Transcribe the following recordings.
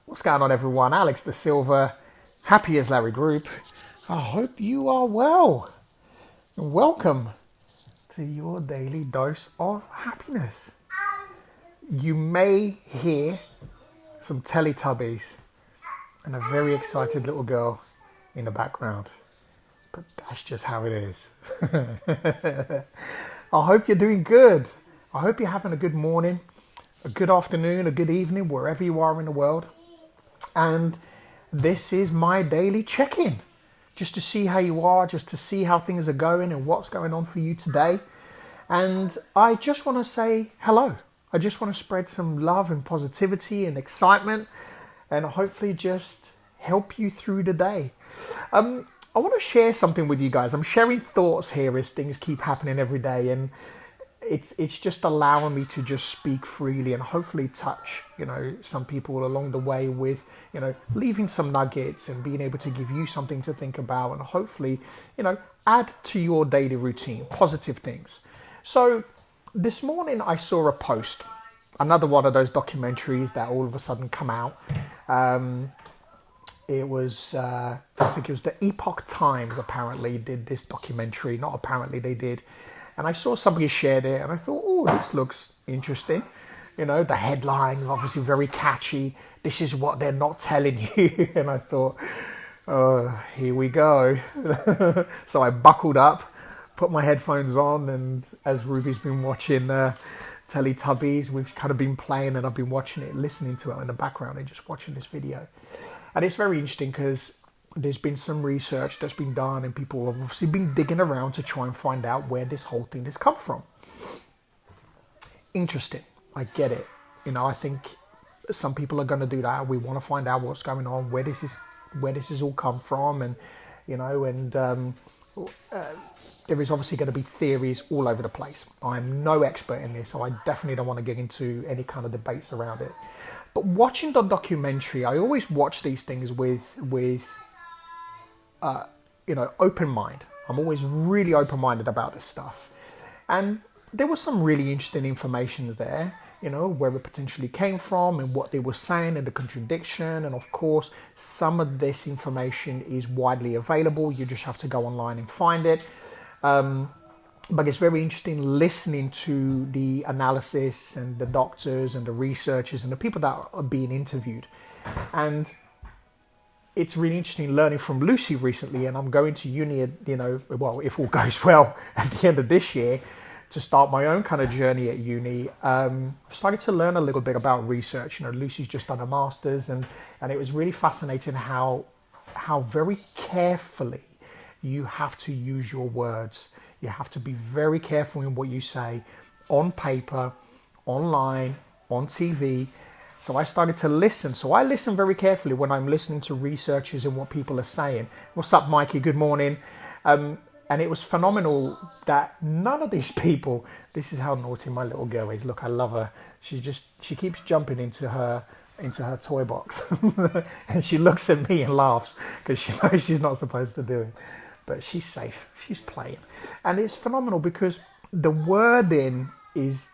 What's going on, everyone? Alex De Silva, Happy as Larry Group. I hope you are well. And welcome to your daily dose of happiness. You may hear some Teletubbies and a very excited little girl in the background, but that's just how it is. I hope you're doing good. I hope you're having a good morning, a good afternoon, a good evening, wherever you are in the world. And this is my daily check-in, just to see how you are, just to see how things are going and what's going on for you today. And I just want to say hello. I just want to spread some love and positivity and excitement and hopefully just help you through the day. I want to share something with you guys. I'm sharing thoughts here as things keep happening every day, and it's just allowing me to just speak freely and hopefully touch, some people along the way with, leaving some nuggets and being able to give you something to think about and hopefully, add to your daily routine, positive things. So this morning I saw a post, another one of those documentaries that all of a sudden come out. It was, I think it was the Epoch Times apparently did this documentary. Not apparently, they did. And I saw somebody shared it and I thought, oh, this looks interesting. The headline, obviously very catchy. This is what they're not telling you. And I thought, oh, here we go. So I buckled up, put my headphones on, and as Ruby's been watching Teletubbies, we've kind of been playing and I've been watching it, listening to it in the background and just watching this video. And it's very interesting because there's been some research that's been done and people have obviously been digging around to try and find out where this whole thing has come from. Interesting. I get it. I think some people are going to do that. We want to find out what's going on, where this is all come from, and there is obviously going to be theories all over the place. I'm no expert in this, so I definitely don't want to get into any kind of debates around it. But watching the documentary, I always watch these things with open mind. I'm always really open-minded about this stuff. And there was some really interesting information there, where it potentially came from and what they were saying and the contradiction. And of course, some of this information is widely available. You just have to go online and find it. But it's very interesting listening to the analysis and the doctors and the researchers and the people that are being interviewed. And it's really interesting learning from Lucy recently, and I'm going to uni, if all goes well, at the end of this year, to start my own kind of journey at uni. I've started to learn a little bit about research. Lucy's just done a master's, and it was really fascinating how very carefully you have to use your words. You have to be very careful in what you say on paper, online, on TV. So I started to listen. So I listen very carefully when I'm listening to researchers and what people are saying. What's up, Mikey? Good morning. And it was phenomenal that none of these people, this is how naughty my little girl is. Look, I love her. She keeps jumping into her toy box. And she looks at me and laughs because she knows she's not supposed to do it. But she's safe. She's playing. And it's phenomenal because the wording it's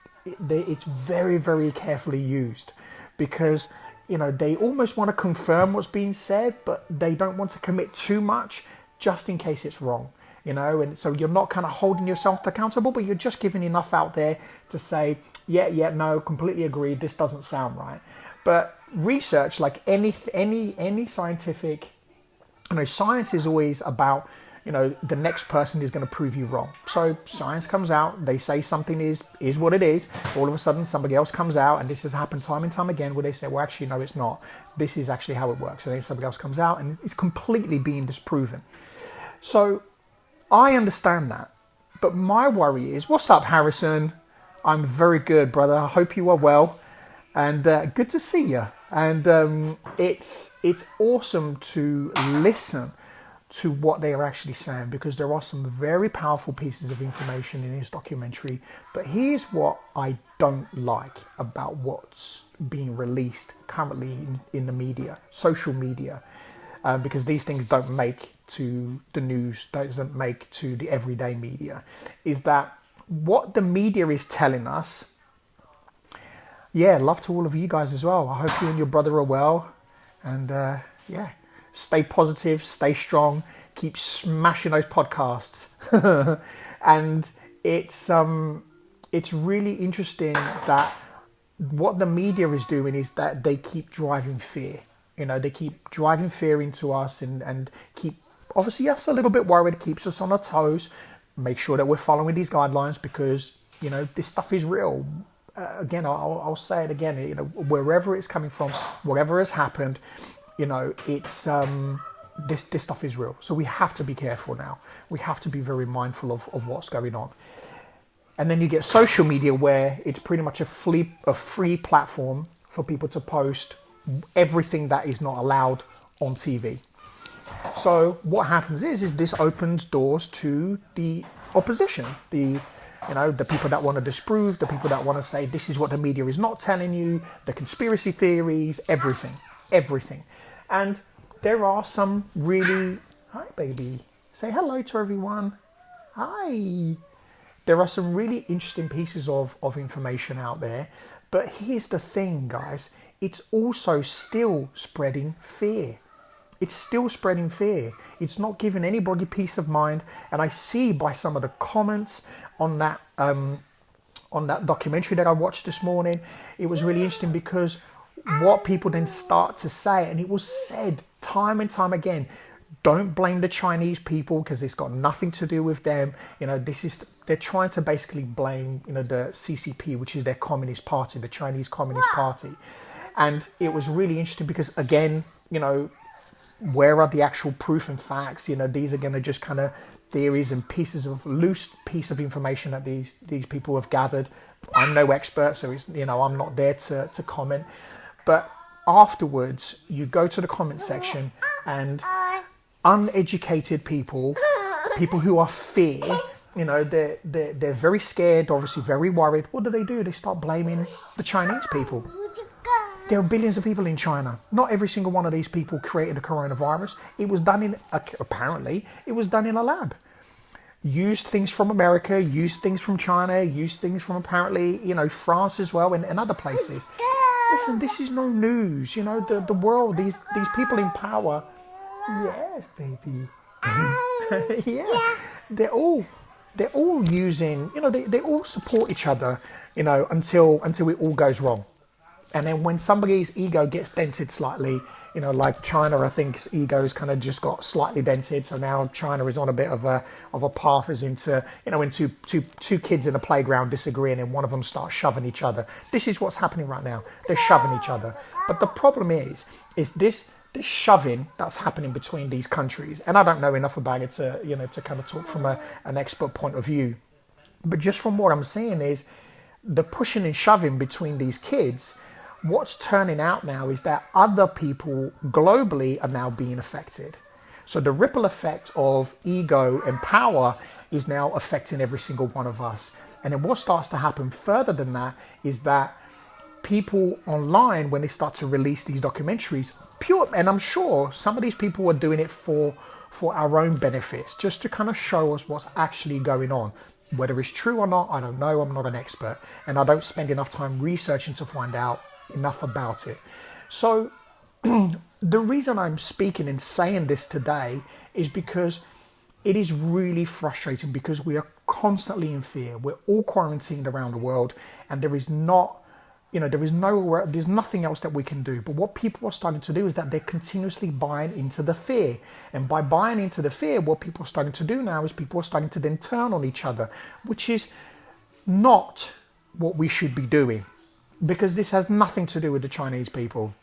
very, very carefully used. Because, they almost want to confirm what's being said, but they don't want to commit too much just in case it's wrong, and so you're not kind of holding yourself accountable, but you're just giving enough out there to say, yeah, no, completely agree, this doesn't sound right. But research, like any scientific, science is always about, the next person is going to prove you wrong. So science comes out, they say something is what it is. All of a sudden, somebody else comes out, and this has happened time and time again, where they say, well, actually, no, it's not. This is actually how it works. And then somebody else comes out, and it's completely being disproven. So I understand that. But my worry is, what's up, Harrison? I'm very good, brother. I hope you are well. And good to see you. And it's awesome to listen to what they are actually saying, because there are some very powerful pieces of information in this documentary. But here's what I don't like about what's being released currently in the media, social media, because these things don't make to the news, doesn't make to the everyday media, is that what the media is telling us. Yeah, love to all of you guys as well. I hope you and your brother are well. And yeah, stay positive, stay strong, keep smashing those podcasts. And it's really interesting that what the media is doing is that they keep driving fear. They keep driving fear into us and keep, obviously, us a little bit worried, keeps us on our toes. Make sure that we're following these guidelines because, this stuff is real. Again, I'll say it again, wherever it's coming from, whatever has happened, it's this stuff is real. So we have to be careful now. We have to be very mindful of what's going on. And then you get social media where it's pretty much a free platform for people to post everything that is not allowed on TV. So what happens is this opens doors to the opposition, the people that want to disprove, the people that want to say this is what the media is not telling you, the conspiracy theories, everything. And there are some really, hi baby, say hello to everyone. Hi. There are some really interesting pieces of information out there. But here's the thing, guys. It's also still spreading fear. It's still spreading fear. It's not giving anybody peace of mind. And I see by some of the comments on that documentary that I watched this morning, it was really interesting because what people then start to say, and it was said time and time again, don't blame the Chinese people because it's got nothing to do with them. They're trying to basically blame, the CCP, which is their Communist Party, the Chinese Communist Party. And it was really interesting because, again, where are the actual proof and facts? These are going to just kind of theories and loose piece of information that these people have gathered. I'm no expert, so I'm not there to comment. But afterwards, you go to the comment section and uneducated people who are fear, they're very scared, obviously very worried. What do? They start blaming the Chinese people. There are billions of people in China. Not every single one of these people created a coronavirus. It was done apparently in a lab. Used things from America, used things from China, used things from apparently, France as well and other places. Listen, this is no news. The world, these people in power. Yes, baby. Yeah. They're all using, they all support each other, until it all goes wrong. And then when somebody's ego gets dented slightly, like China, I think ego's kind of just got slightly dented. So now China is on a bit of a path as into, when two kids in a playground disagreeing and one of them starts shoving each other. This is what's happening right now. They're shoving each other. But the problem is this shoving that's happening between these countries. And I don't know enough about it to kind of talk from an expert point of view. But just from what I'm seeing is the pushing and shoving between these kids. What's turning out now is that other people globally are now being affected. So the ripple effect of ego and power is now affecting every single one of us. And then what starts to happen further than that is that people online, when they start to release these documentaries, and I'm sure some of these people are doing it for our own benefits, just to kind of show us what's actually going on. Whether it's true or not, I don't know. I'm not an expert. And I don't spend enough time researching to find out enough about it. So the reason I'm speaking and saying this today is because it is really frustrating because we are constantly in fear. We're all quarantined around the world and there's nothing else that we can do. But what people are starting to do is that they're continuously buying into the fear. And by buying into the fear, what people are starting to do now is people are starting to then turn on each other, which is not what we should be doing. Because this has nothing to do with the Chinese people.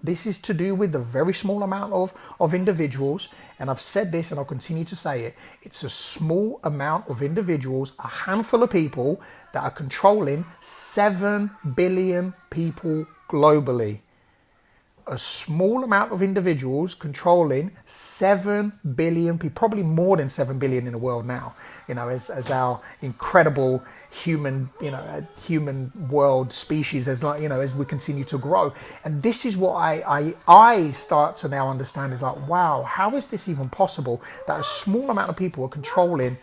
This is to do with the very small amount of individuals, and I've said this and I'll continue to say it. It's a small amount of individuals, a handful of people that are controlling 7 billion people globally. A small amount of individuals controlling 7 billion people, probably more than 7 billion in the world now, as our incredible human world species as we continue to grow. And this is what I start to now understand is like, wow, how is this even possible that a small amount of people are controlling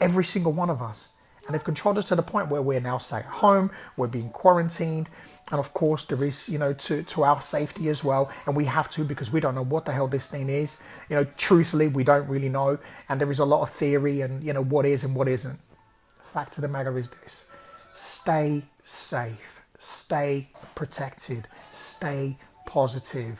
every single one of us? And they've controlled us to the point where we're now staying at home, we're being quarantined. And of course, there is, to our safety as well. And we have to, because we don't know what the hell this thing is. Truthfully, we don't really know. And there is a lot of theory and, what is and what isn't. Fact of the matter is this: stay safe, stay protected, stay positive.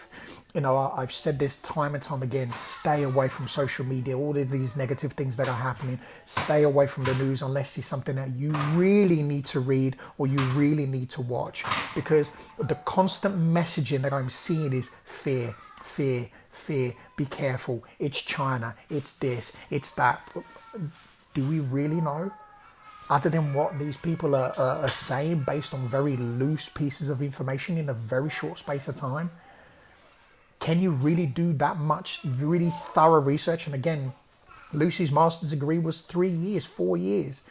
I've said this time and time again: stay away from social media, all of these negative things that are happening. Stay away from the news unless it's something that you really need to read or you really need to watch, because the constant messaging that I'm seeing is fear, fear, fear. Be careful. It's China. It's this. It's that. Do we really know? Other than what these people are saying based on very loose pieces of information in a very short space of time? Can you really do that much really thorough research? And again, Lucy's master's degree was 3 years, 4 years.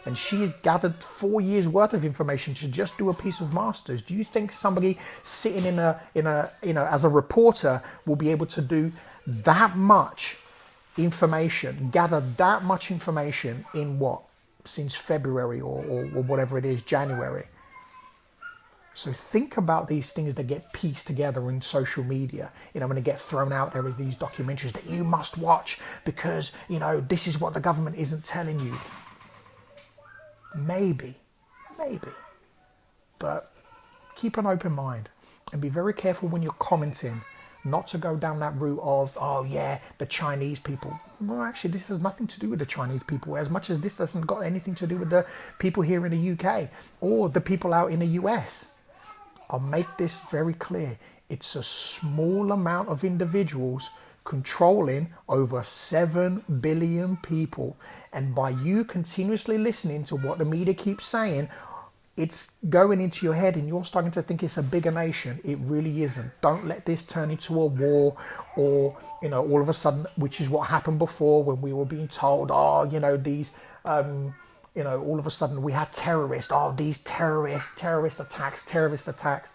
And she gathered 4 years worth of information to just do a piece of master's. Do you think somebody sitting in a as a reporter will be able to do that much information, gather that much information in what? Since February or whatever it is, January. So think about these things that get pieced together in social media. When they get thrown out there with these documentaries that you must watch because, this is what the government isn't telling you. Maybe. But keep an open mind and be very careful when you're commenting, not to go down that route of, oh yeah, the Chinese people. Well, actually, this has nothing to do with the Chinese people, as much as this doesn't got anything to do with the people here in the UK or the people out in the US. I'll make this very clear. It's a small amount of individuals controlling over 7 billion people. And by you continuously listening to what the media keeps saying, it's going into your head and you're starting to think it's a bigger nation. It really isn't. Don't let this turn into a war or, all of a sudden, which is what happened before when we were being told, these, all of a sudden we had terrorists. Oh, these terrorist attacks.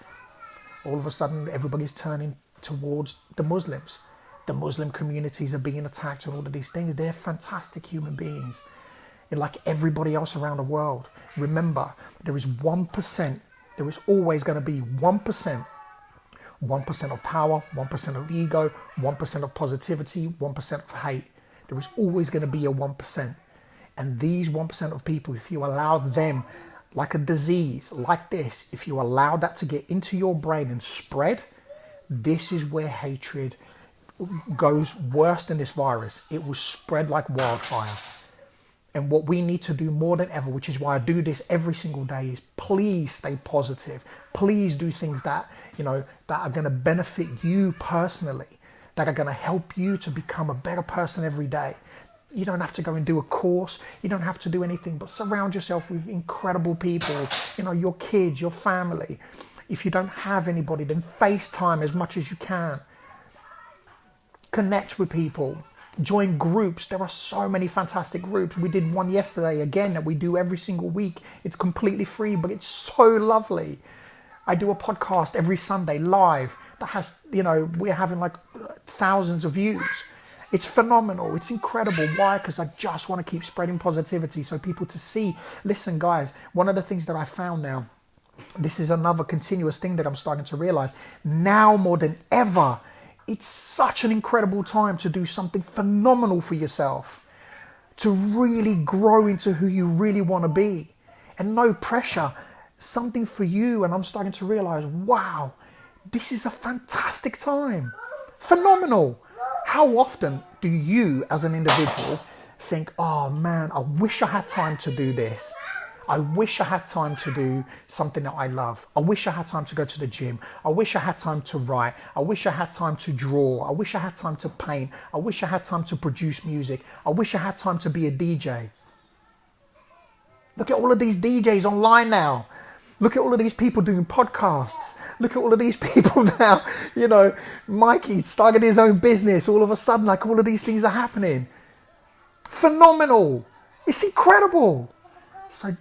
All of a sudden, everybody's turning towards the Muslims. The Muslim communities are being attacked and all of these things. They're fantastic human beings. And like everybody else around the world, remember, there is 1%. There is always going to be 1%. 1% of power, 1% of ego, 1% of positivity, 1% of hate. There is always going to be a 1%. And these 1% of people, if you allow them, like a disease like this, if you allow that to get into your brain and spread, this is where hatred goes worse than this virus. It will spread like wildfire. And what we need to do more than ever, which is why I do this every single day, is please stay positive. Please do things that, that are going to benefit you personally, that are going to help you to become a better person every day. You don't have to go and do a course. You don't have to do anything, but surround yourself with incredible people, your kids, your family. If you don't have anybody, then FaceTime as much as you can. Connect with people. Join groups. There are so many fantastic groups. We did one yesterday again that we do every single week. It's completely free, but it's so lovely. I do a podcast every Sunday live that has, we're having like thousands of views. It's phenomenal. It's incredible. Why? Because I just want to keep spreading positivity so people to see. Listen, guys, one of the things that I found now, this is another continuous thing that I'm starting to realize now more than ever. It's such an incredible time to do something phenomenal for yourself, to really grow into who you really want to be, and no pressure, something for you. And I'm starting to realize, wow, this is a fantastic time. Phenomenal. How often do you as an individual think, oh man, I wish I had time to do this. I wish I had time to do something that I love. I wish I had time to go to the gym. I wish I had time to write. I wish I had time to draw. I wish I had time to paint. I wish I had time to produce music. I wish I had time to be a DJ. Look at all of these DJs online now. Look at all of these people doing podcasts. Look at all of these people now. Mikey started his own business. All of a sudden, like all of these things are happening. Phenomenal. It's incredible. So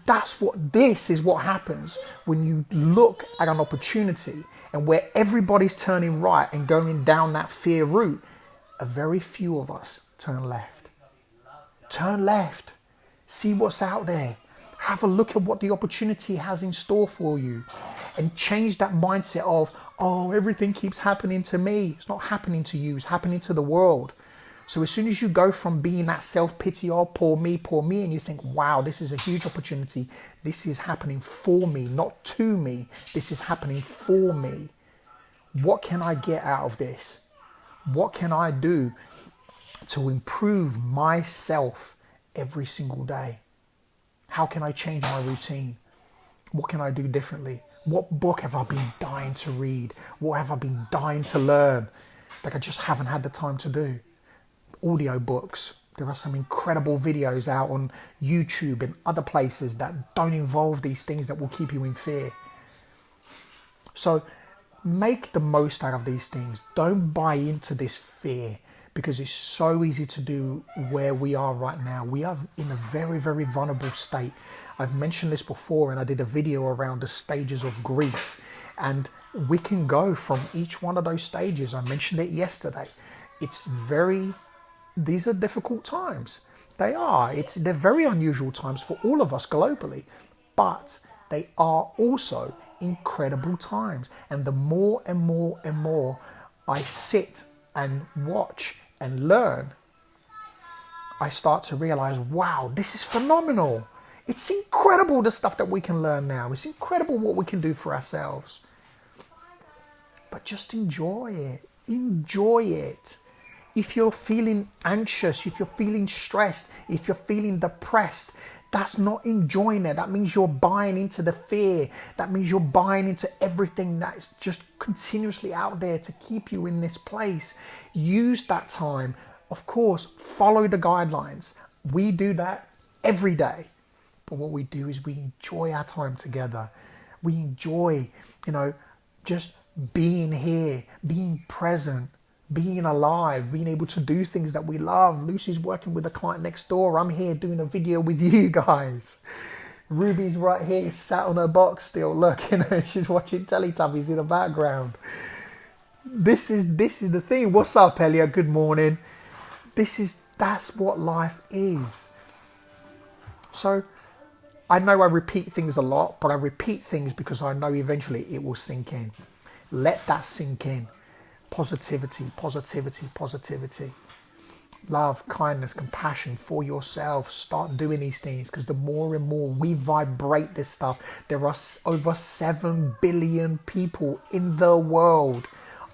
this is what happens when you look at an opportunity and where everybody's turning right and going down that fear route, a very few of us turn left. Turn left. See what's out there. Have a look at what the opportunity has in store for you and change that mindset of, oh, everything keeps happening to me. It's not happening to you, it's happening to the world. So as soon as you go from being that self-pity, oh, poor me, and you think, wow, this is a huge opportunity. This is happening for me, not to me. This is happening for me. What can I get out of this? What can I do to improve myself every single day? How can I change my routine? What can I do differently? What book have I been dying to read? What have I been dying to learn that I just haven't had the time to do? Audio books. There are some incredible videos out on YouTube and other places that don't involve these things that will keep you in fear. So make the most out of these things. Don't buy into this fear, because it's so easy to do where we are right now. We are in a very, very vulnerable state. I've mentioned this before, and I did a video around the stages of grief, and we can go from each one of those stages. I mentioned it yesterday. These are difficult times. They're very unusual times for all of us globally, but they are also incredible times. And the more and more and more I sit and watch and learn, I start to realize, wow, this is phenomenal. It's incredible the stuff that we can learn now. It's incredible what we can do for ourselves. But just enjoy it. Enjoy it. If you're feeling anxious, if you're feeling stressed, if you're feeling depressed, that's not enjoying it. That means you're buying into the fear. That means you're buying into everything that's just continuously out there to keep you in this place. Use that time. Of course, follow the guidelines. We do that every day. But what we do is we enjoy our time together. We enjoy, just being here, being present, being alive, being able to do things that we love. Lucy's working with a client next door. I'm here doing a video with you guys. Ruby's right here, sat on her box still. Look, she's watching Teletubbies in the background. This is the thing. What's up, Elliot? Good morning. That's what life is. So I know I repeat things a lot, but I repeat things because I know eventually it will sink in. Let that sink in. Positivity, positivity, positivity. Love, kindness, compassion for yourself. Start doing these things, because the more and more we vibrate this stuff, there are over 7 billion people in the world.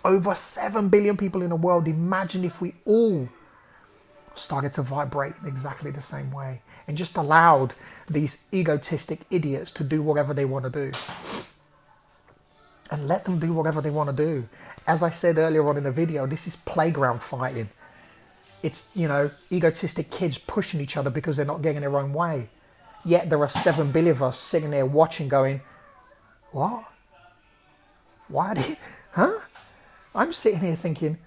Over 7 billion people in the world. Imagine if we all started to vibrate in exactly the same way and just allowed these egotistic idiots to do whatever they want to do. And let them do whatever they want to do. As I said earlier on in the video, this is playground fighting. It's, egotistic kids pushing each other because they're not getting their own way. Yet there are 7 billion of us sitting there watching going, what? Why huh? I'm sitting here thinking,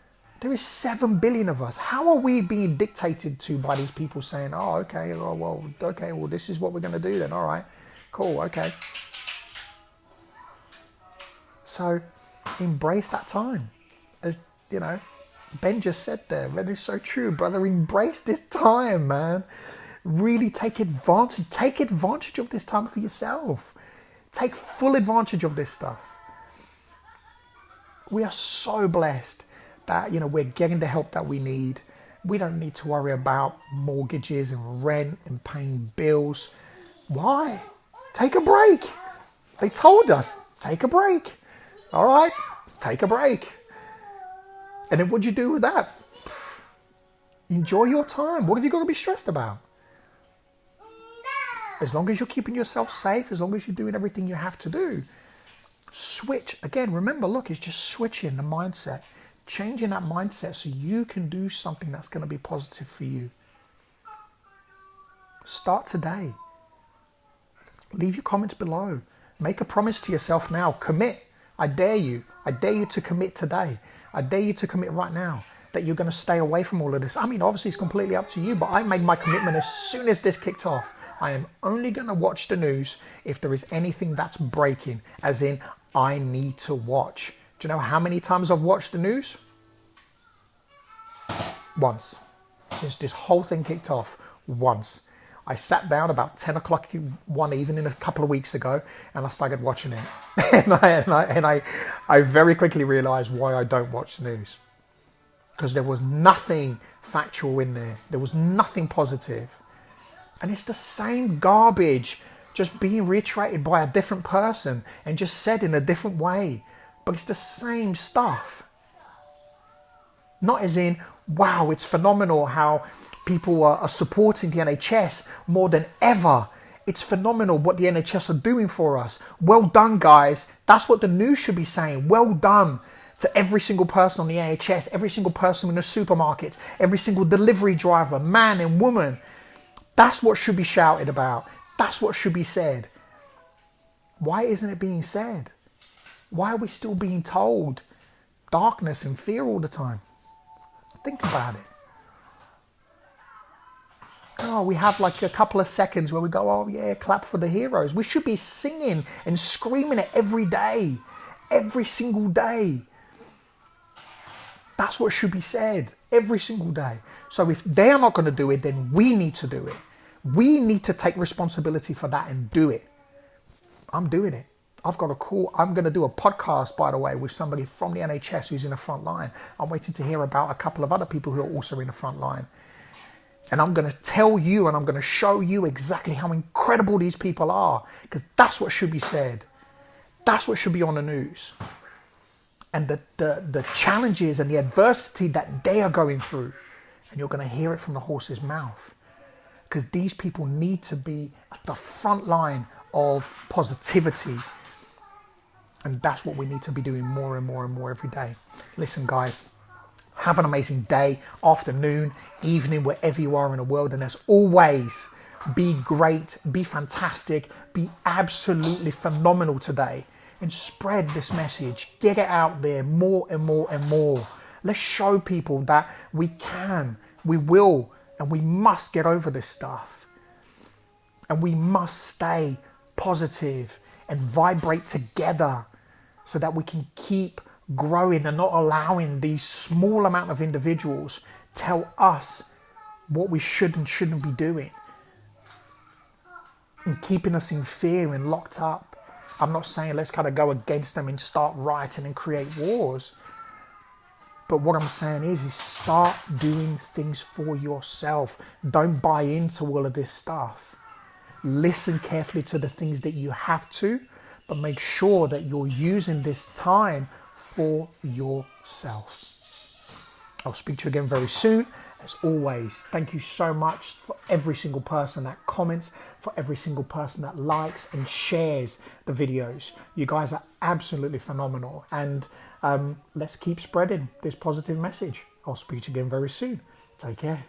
there is 7 billion of us. How are we being dictated to by these people saying, okay, well, this is what we're going to do then. All right, cool, okay. So embrace that time. As Ben just said there, that is so true, brother. Embrace this time, man. Really take advantage. Take advantage of this time for yourself. Take full advantage of this stuff. We are so blessed that, we're getting the help that we need. We don't need to worry about mortgages and rent and paying bills. Why? Take a break. They told us, take a break. All right, take a break. And then what do you do with that? Enjoy your time. What have you got to be stressed about? As long as you're keeping yourself safe, as long as you're doing everything you have to do, switch. Again, remember, look, it's just switching the mindset, changing that mindset so you can do something that's going to be positive for you. Start today. Leave your comments below. Make a promise to yourself now. Commit. I dare you. I dare you to commit today. I dare you to commit right now that you're going to stay away from all of this. I mean, obviously it's completely up to you, but I made my commitment as soon as this kicked off. I am only going to watch the news if there is anything that's breaking, as in I need to watch. Do you know how many times I've watched the news? Once. Since this whole thing kicked off, once. I sat down about 10 o'clock one evening a couple of weeks ago, and I started watching it. I very quickly realized why I don't watch the news. Because there was nothing factual in there. There was nothing positive. And it's the same garbage just being reiterated by a different person and just said in a different way. But it's the same stuff. Not as in, wow, it's phenomenal how people are supporting the NHS more than ever. It's phenomenal what the NHS are doing for us. Well done, guys. That's what the news should be saying. Well done to every single person on the NHS, every single person in the supermarket, every single delivery driver, man and woman. That's what should be shouted about. That's what should be said. Why isn't it being said? Why are we still being told darkness and fear all the time? Think about it. Oh, we have like a couple of seconds where we go, oh yeah, clap for the heroes. We should be singing and screaming it every day, every single day. That's what should be said every single day. So if they're not going to do it, then we need to do it. We need to take responsibility for that and do it. I'm doing it. I've got a call. I'm going to do a podcast, by the way, with somebody from the NHS who's in the front line. I'm waiting to hear about a couple of other people who are also in the front line. And I'm going to tell you and I'm going to show you exactly how incredible these people are, because that's what should be said. That's what should be on the news. And the challenges and the adversity that they are going through. And you're going to hear it from the horse's mouth. Because these people need to be at the front line of positivity. And that's what we need to be doing more and more and more every day. Listen, guys, have an amazing day, afternoon, evening, wherever you are in the world. And as always, be great, be fantastic, be absolutely phenomenal today. And spread this message. Get it out there more and more and more. Let's show people that we can, we will, and we must get over this stuff. And we must stay positive and vibrate together so that we can keep growing and not allowing these small amount of individuals tell us what we should and shouldn't be doing. And keeping us in fear and locked up. I'm not saying let's kind of go against them and start rioting and create wars. But what I'm saying is start doing things for yourself. Don't buy into all of this stuff. Listen carefully to the things that you have to, but make sure that you're using this time for yourself. I'll speak to you again very soon. As always, thank you so much for every single person that comments, for every single person that likes and shares the videos. You guys are absolutely phenomenal. And let's keep spreading this positive message. I'll speak to you again very soon. Take care.